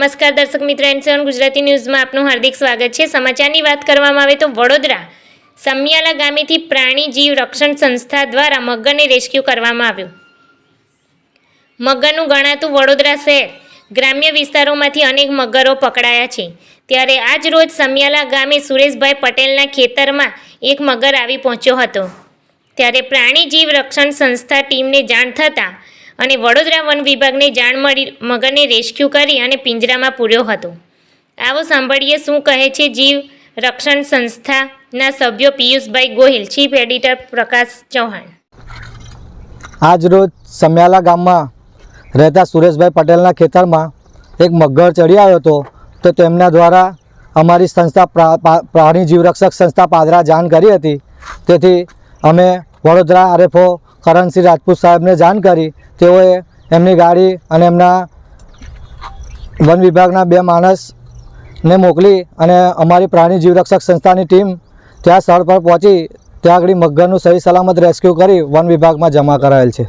નમસ્કાર દર્શક મિત્રો, એનસીઓન ગુજરાતી ન્યૂઝમાં આપનું હાર્દિક સ્વાગત છે। સમાચારની વાત કરવામાં આવે તો વડોદરા સમિયાલા ગામેથી પ્રાણી જીવ રક્ષણ સંસ્થા દ્વારા મગરને રેસ્ક્યુ કરવામાં આવ્યું। મગરનું ગણાતું વડોદરા શહેર ગ્રામ્ય વિસ્તારોમાંથી અનેક મગરો પકડાયા છે। ત્યારે આજ રોજ સમિયાલા ગામે સુરેશભાઈ પટેલના ખેતરમાં એક મગર આવી પહોંચ્યો હતો। ત્યારે પ્રાણી જીવ રક્ષણ સંસ્થા ટીમને જાણ થતાં અને વડોદરા વન વિભાગને જાણ મળી મગરને રેસ્ક્યુ કરી અને પિંજરામાં પૂર્યો હતો। આવો સાંભળીએ શું કહે છે જીવ રક્ષણ સંસ્થાના સભ્યો પિયુષભાઈ ગોહિલ, ચીફ એડિટર પ્રકાશ ચૌહાણ। આજ રોજ સમિયાલા ગામમાં રહેતા સુરેશભાઈ પટેલના ખેતરમાં એક મગર ચડી આવ્યો હતો, તો તેમના દ્વારા અમારી સંસ્થા પ્રાણી જીવરક્ષક સંસ્થા પાદરા જાણ કરી હતી। તેથી અમે વડોદરા આરએફઓ કરણસિંહ રાજપૂત સાહેબને જાણ કરી। તેઓએ એમની ગાડી અને એમના વન વિભાગના 2 માણસને મોકલી અને અમારી પ્રાણી જીવરક્ષક સંસ્થાની ટીમ ત્યાં સ્થળ પર પહોંચી ત્યાં આગળ મગરનું સહી સલામત રેસ્ક્યુ કરી વન વિભાગમાં જમા કરાયેલ છે।